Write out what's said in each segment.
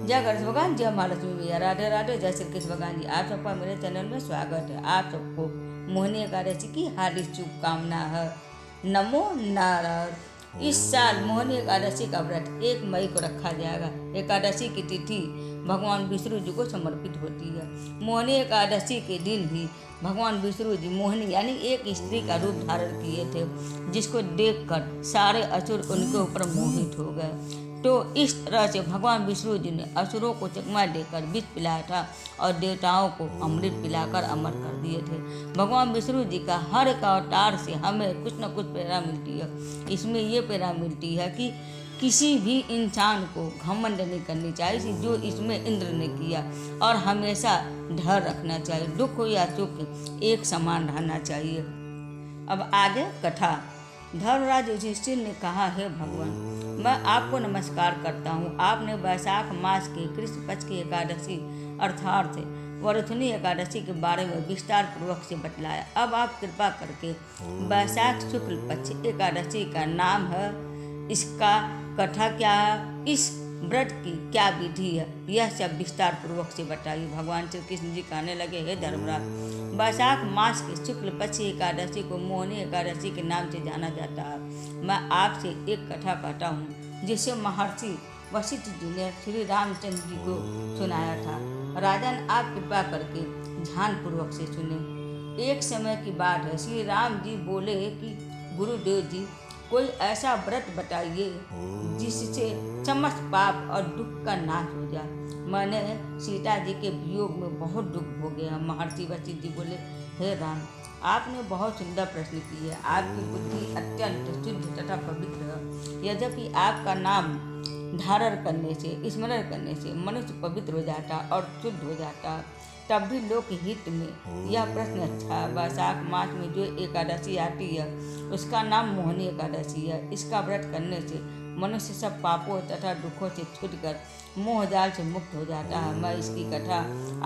जय गणेश भगवान, जय महालक्ष्मी भैया, राधे राधे, जय श्री कृष्ण भगवान जी। आप सबका मेरे चैनल में स्वागत है। आप सबको मोहिनी एकादशी की हार्दिक शुभकामना है। नमो नारायण। इस साल मोहिनी एकादशी का व्रत 1 मई को रखा जाएगा। एकादशी की तिथि भगवान विष्णु जी को समर्पित होती है। मोहिनी एकादशी के दिन ही भगवान विष्णु जी मोहिनी यानी एक स्त्री का रूप धारण किए थे, जिसको देखकर सारे असुर उनके ऊपर मोहित हो गए। तो इस तरह से भगवान विष्णु जी ने असुरों को चकमा देकर विष पिलाया था और देवताओं को अमृत पिलाकर अमर कर दिए थे। भगवान विष्णु जी का हर एक अवतार से हमें कुछ न कुछ प्रेरणा मिलती है। इसमें ये प्रेरणा मिलती है कि किसी भी इंसान को घमंड नहीं करनी चाहिए, जो इसमें इंद्र ने किया, और हमेशा धैर्य रखना चाहिए। दुख हो या सुख एक समान रहना चाहिए। अब आगे कथा। धर्मराज युधिष्ठिर ने कहा, हे भगवान, मैं आपको नमस्कार करता हूँ। आपने वैशाख मास के कृष्ण पक्ष की एकादशी अर्थात वरुथनी एकादशी के बारे में विस्तार पूर्वक से बतलाया। अब आप कृपा करके वैशाख शुक्ल पक्ष एकादशी का नाम है, इसका कथा क्या है, इस व्रत की क्या विधि है, यह सब विस्तार पूर्वक से बताइए। भगवान श्री कृष्ण जी कहने लगे, हे धर्मराज, वैशाख मास के शुक्ल पक्ष एकादशी को मोहिनी एकादशी के नाम से जाना जाता है। मैं आपसे एक कथा कहता हूँ, जिसे महर्षि वशिष्ठ जी ने श्री रामचंद्र जी को सुनाया था। राजन, आप कृपा करके ध्यान पूर्वक से सुने। एक समय की बात है, श्री राम जी बोले कि गुरुदेव जी, कोई ऐसा व्रत बताइए जिससे समस्त पाप और दुख का नाश हो जाए। मैंने सीता जी के वियोग में बहुत दुख हो गया। महर्षि वशिष्ठ जी बोले, हे राम, आपने बहुत सुंदर प्रश्न की है। आपकी बुद्धि अत्यंत शुद्ध तथा पवित्र है। यद्यपि आपका नाम धारण करने से, स्मरण करने से मनुष्य पवित्र हो जाता और शुद्ध हो जाता, तब भी लोक हित में यह प्रश्न अच्छा है। वैशाख मास में जो एकादशी आती है उसका नाम मोहिनी एकादशी है। इसका व्रत करने से मनुष्य सब पापों तथा दुखों से छूटकर मोह जाल से मुक्त हो जाता है। मैं इसकी कथा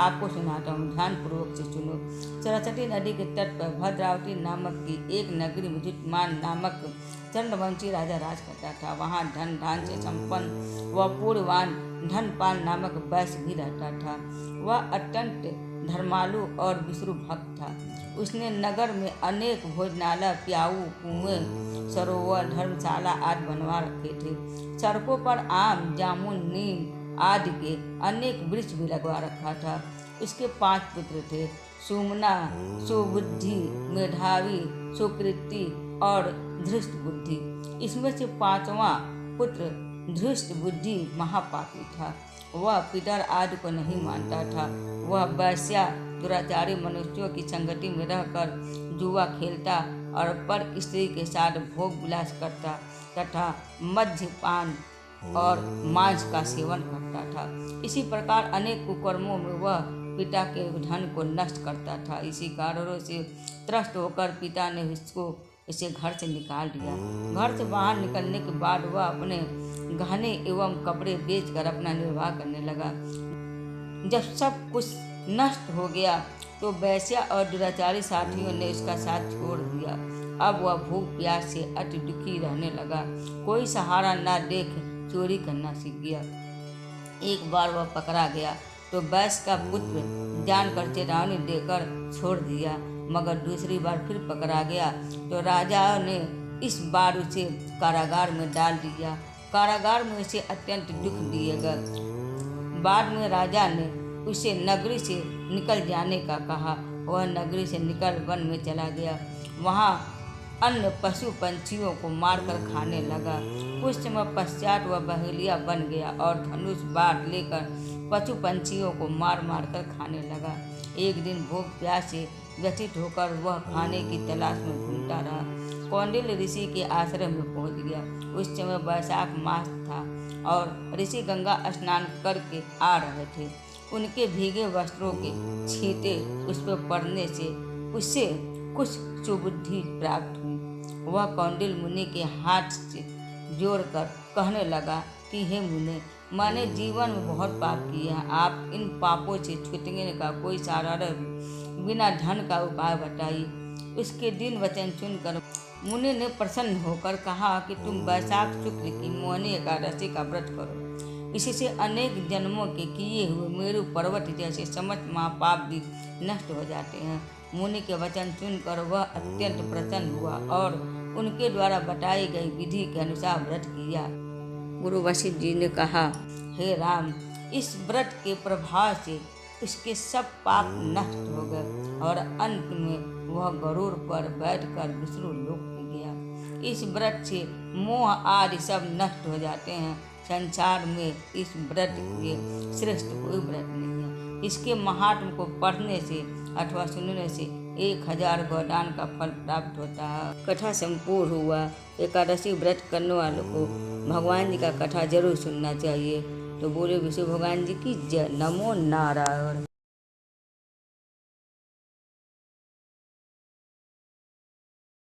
आपको सुनाता हूँ, ध्यान पूर्वक से सुनो। सरस्वती नदी के तट पर भद्रावती नामक की एक नगरी में जुटमान नामक चंद्रवंशी राजा राज करता था। वहाँ धन धान से संपन्न व पूर्वान धनपाल नामक वैश्य भी रहता था। वह अत्यंत धर्मालु और विष्णु भक्त था। उसने नगर में अनेक भोजनालय, प्याऊ, कुएं, सरोवर, धर्मशाला आदि बनवा रखे थे। सड़कों पर आम, जामुन, नीम आदि के अनेक वृक्ष भी लगवा रखा था। उसके 5 पुत्र थे, सुमना, सुबुद्धि, मेधावी, सुकृति और धृष्ट बुद्धि। इसमें से 5वां पुत्र धृष्ट बुद्धि महापापी था। वह पितर आदि को नहीं मानता था। वह वैश्या दुराचारी मनुष्यों की संगति में रहकर जुआ खेलता और पर स्त्री के साथ भोग विलास करता तथा मद्यपान और मांस का सेवन करता था। इसी प्रकार अनेक कुकर्मों में वह पिता के धन को नष्ट करता था। इसी कारणों से त्रस्त होकर पिता ने इसे घर से निकाल दिया। घर से बाहर निकलने के बाद वह अपने गहने एवं कपड़े बेचकर अपना निर्वाह करने लगा। जब सब कुछ नष्ट हो गया तो वैश्या और दुराचारी साथियों ने उसका साथ छोड़ दिया। अब वह भूख प्यास से अति दुखी रहने लगा। कोई सहारा न देख चोरी करना सीख गया। एक बार वह पकड़ा गया तो वैश्य का पुत्र जानकर चेतावनी देकर छोड़ दिया, मगर दूसरी बार फिर पकड़ा गया तो राजा ने इस बार उसे कारागार में डाल दिया। कारागार में उसे अत्यंत दुख दिएगा। बाद में राजा ने उसे नगरी से निकल जाने का कहा। वह नगरी से निकल वन में चला गया। वहाँ अन्य पशु पंछियों को मारकर खाने लगा। कुछ समय पश्चात वह बहेलिया बन गया और धनुष बाढ़ लेकर पशु पंछियों को मार मार कर खाने लगा। एक दिन भूख प्यास से व्यथित होकर वह खाने की तलाश में घूमता रहा। कौंडिल्य ऋषि के आश्रम में पहुंच गया। उस समय वैशाख मास था और ऋषि गंगा स्नान करके आ रहे थे। उनके भीगे वस्त्रों के छींटे उस पर पड़ने से उससे कुछ सुबुद्धि प्राप्त हुई। वह कौंडिल्य मुनि के हाथ से जोड़कर कहने लगा कि हे मुने, मैंने जीवन में बहुत पाप किए हैं। आप इन पापों से छूटने का कोई साधारण बिना धन का उपाय बताइए। उसके दिन वचन सुनकर मुनि ने प्रसन्न होकर कहा कि तुम वैशाख शुक्ल की मोहिनी एकादशी का व्रत करो। इससे अनेक जन्मों के किए हुए मेरु पर्वत जैसे समस्त महापाप भी नष्ट हो जाते हैं। मुनि के वचन सुनकर वह अत्यंत प्रसन्न हुआ और उनके द्वारा बताई गई विधि के अनुसार व्रत किया। गुरु वशिष्ठ जी ने कहा, हे राम, इस व्रत के प्रभाव से उसके सब पाप नष्ट हो गए और अंत में वह गरुड़ पर बैठकर विष्णु लोक में गया। इस व्रत से मोह आदि सब नष्ट हो जाते हैं। संसार में इस व्रत के श्रेष्ठ कोई व्रत नहीं है। इसके महात्म को पढ़ने से अथवा सुनने से 1000 गोदान का फल प्राप्त होता है। कथा संपूर्ण हुआ। एकादशी व्रत करने वालों को भगवान जी का कथा जरूर सुनना चाहिए। तो बोले विष्णु भगवान जी की जय। नमो नारायण।